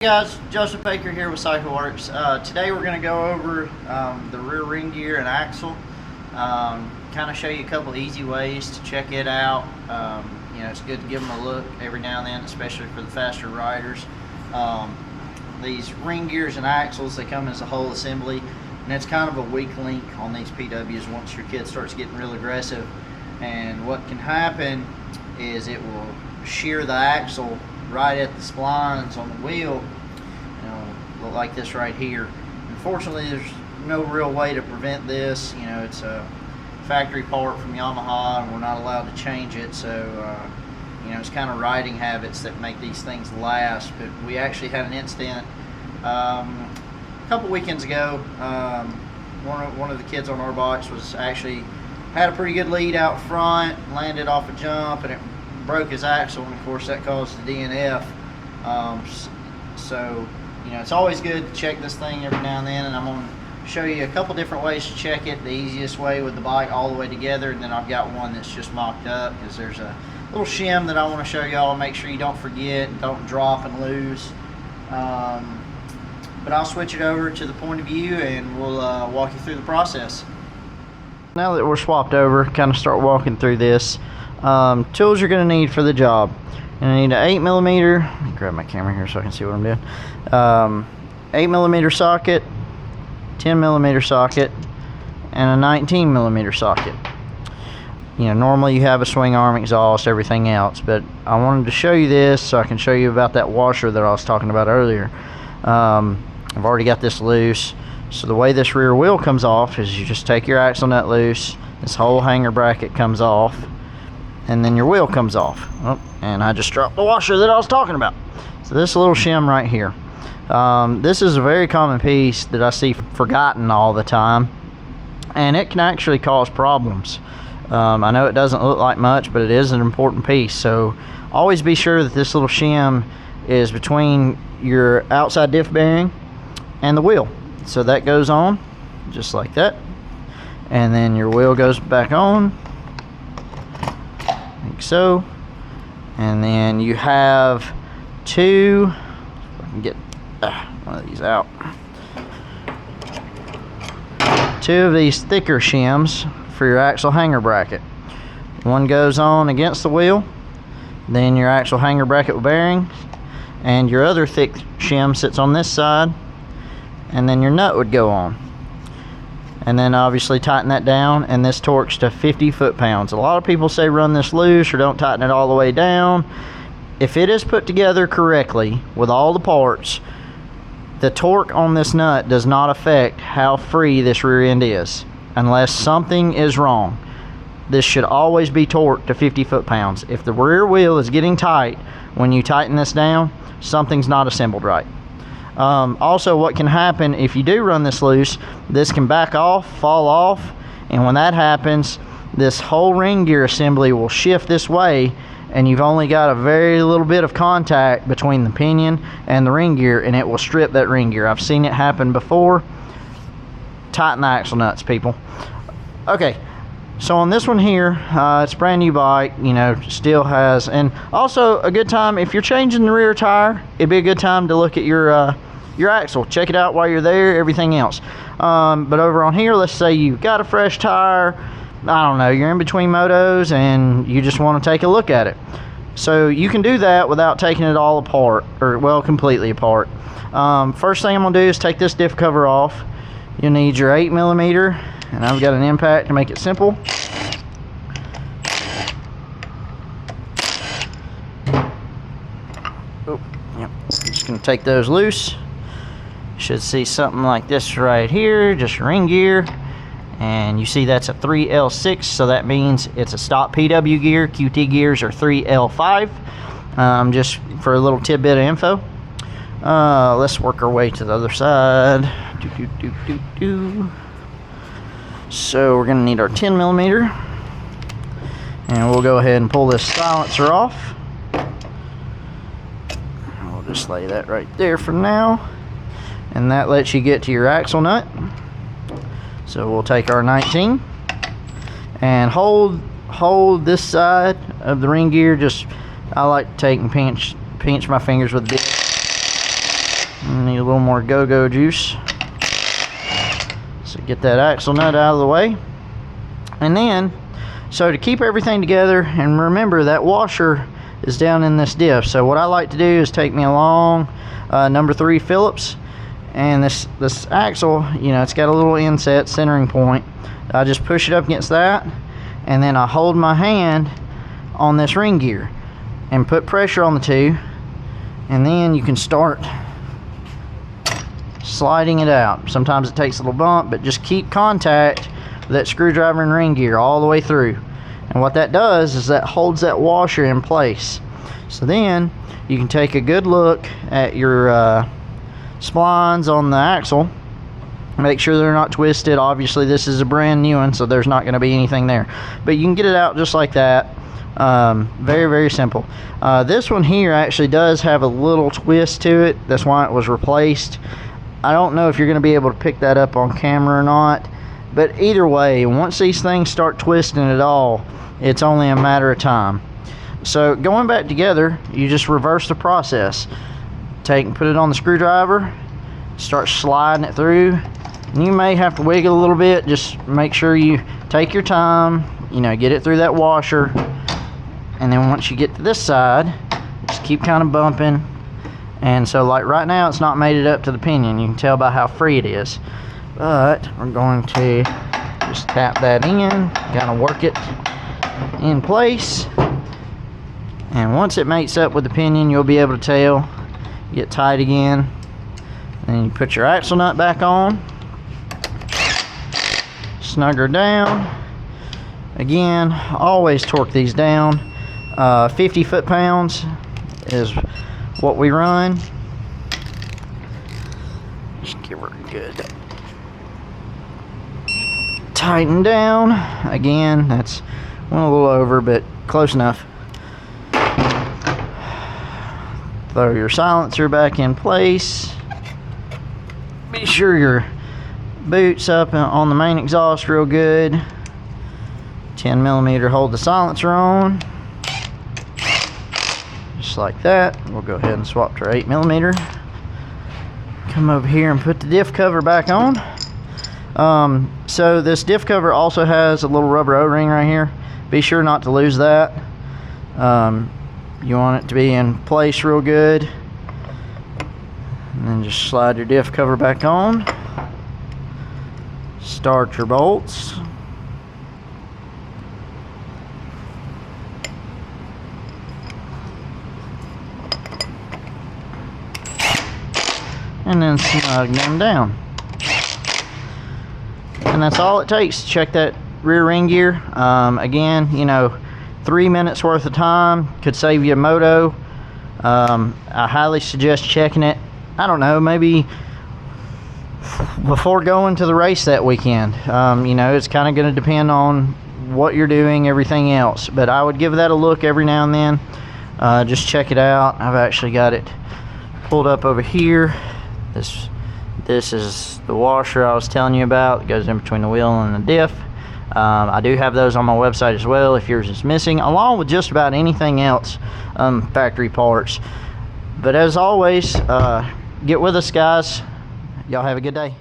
Hey guys, Joseph Baker here with CycleWorx. Today we're going to go over the rear ring gear and axle, kind of show you a couple easy ways to check it out. You know, it's good to give them a look every now and then, especially for the faster riders. These ring gears and axles, they come as a whole assembly, and it's kind of a weak link on these PWs once your kid starts getting real aggressive. And what can happen is it will shear the axle right at the splines on the wheel, you know, look like this right here. Unfortunately, there's no real way to prevent this. You know, it's a factory part from Yamaha, and we're not allowed to change it. So, you know, it's kind of riding habits that make these things last. But we actually had an incident a couple weekends ago. One of the kids on our box was actually had a pretty good lead out front, landed off a jump, and it broke his axle, and of course that caused the DNF. So, you know, it's always good to check this thing every now and then, and I'm going to show you a couple different ways to check it. The easiest way with the bike all the way together, and then I've got one that's just mocked up, because there's a little shim that I want to show y'all. Make sure you don't forget, don't drop and lose. But I'll switch it over to the point of view, and we'll walk you through the process. Now that we're swapped over, kind of start walking through this. Tools you're going to need for the job. You're going to need an 8mm, let me grab my camera here so I can see what I'm doing. 8mm socket, 10mm socket, and a 19mm socket. You know, normally you have a swing arm, exhaust, everything else, but I wanted to show you this so I can show you about that washer that I was talking about earlier. I've already got this loose. So the way this rear wheel comes off is you just take your axle nut loose, this whole hanger bracket comes off, and then your wheel comes off. Oh, and I just dropped the washer that I was talking about. So this little shim right here. This is a very common piece that I see forgotten all the time, and it can actually cause problems. I know it doesn't look like much, but it is an important piece. So always be sure that this little shim is between your outside diff bearing and the wheel. So that goes on just like that, and then your wheel goes back on like so, and then you have two, if I can get one of these out, two of these thicker shims for your axle hanger bracket. One goes on against the wheel, then your axle hanger bracket bearing, and your other thick shim sits on this side, and then your nut would go on. And then obviously tighten that down, and this torques to 50 foot-pounds. A lot of people say run this loose or don't tighten it all the way down. If it is put together correctly with all the parts, the torque on this nut does not affect how free this rear end is, unless something is wrong. This should always be torqued to 50 foot-pounds. If the rear wheel is getting tight when you tighten this down, something's not assembled right. Also, what can happen if you do run this loose, this can back off, fall off, and when that happens, this whole ring gear assembly will shift this way, and you've only got a very little bit of contact between the pinion and the ring gear, and it will strip that ring gear. I've seen it happen before. Tighten the axle nuts, people. Okay, so on this one here, it's a brand new bike, you know, still has, and also a good time if you're changing the rear tire, it'd be a good time to look at your axle, check it out while you're there, everything else. But over on here, let's say you've got a fresh tire, I don't know, you're in between motos and you just want to take a look at it. So you can do that without taking it all apart, or well, completely apart. First thing I'm gonna do is take this diff cover off. You'll need your 8mm, and I've got an impact to make it simple. Oh, yep. I'm just gonna take those loose. Should see something like this right here, just ring gear, and you see that's a 3L6, so that means it's a stock PW gear. QT gears are 3L5. Just for a little tidbit of info. Let's work our way to the other side. So we're gonna need our 10mm, and we'll go ahead and pull this silencer off. We'll just lay that right there for now, and that lets you get to your axle nut. So we'll take our 19 and hold this side of the ring gear. Just, I like to take and pinch my fingers with this. Need a little more go-go juice. So get that axle nut out of the way. And then, so to keep everything together, and remember that washer is down in this diff. So what I like to do is take me a long number 3 Phillips, and this axle, you know, it's got a little inset centering point. I just push it up against that, and then I hold my hand on this ring gear and put pressure on the two, and then you can start sliding it out. Sometimes it takes a little bump, but just keep contact with that screwdriver and ring gear all the way through. And what that does is that holds that washer in place. So then you can take a good look at your splines on the axle. Make sure they're not twisted. Obviously this is a brand new one, so there's not going to be anything there, but you can get it out just like that. Very, very simple. This one here actually does have a little twist to it. That's why it was replaced. I don't know if you're going to be able to pick that up on camera or not, but either way, once these things start twisting at all, it's only a matter of time. So going back together, you just reverse the process. Take and put it on the screwdriver, start sliding it through. And you may have to wiggle a little bit. Just make sure you take your time, you know, get it through that washer. And then once you get to this side, just keep kind of bumping. And so like right now, it's not made it up to the pinion. You can tell by how free it is. But we're going to just tap that in, kind of work it in place. And once it mates up with the pinion, you'll be able to tell. Get tight again. Then you put your axle nut back on. Snug her down. Again, always torque these down. 50 foot-pounds is what we run. Just give her a good tighten down. Again, that's went a little over, but close enough. Throw your silencer back in place. Be sure your boots up on the main exhaust real good. 10mm hold the silencer on. Just like that. We'll go ahead and swap to our 8mm. Come over here and put the diff cover back on. So this diff cover also has a little rubber O-ring right here. Be sure not to lose that. You want it to be in place real good. And then just slide your diff cover back on. Start your bolts. And then snug them down. And that's all it takes to check that rear ring gear. Again, you know, 3 minutes worth of time could save you a moto. I highly suggest checking it, I don't know, maybe before going to the race that weekend. You know, it's kind of going to depend on what you're doing, everything else, but I would give that a look every now and then. Just check it out. I've actually got it pulled up over here. This is the washer I was telling you about. It goes in between the wheel and the diff. I do have those on my website as well if yours is missing, along with just about anything else, factory parts. But as always, get with us, guys. Y'all have a good day.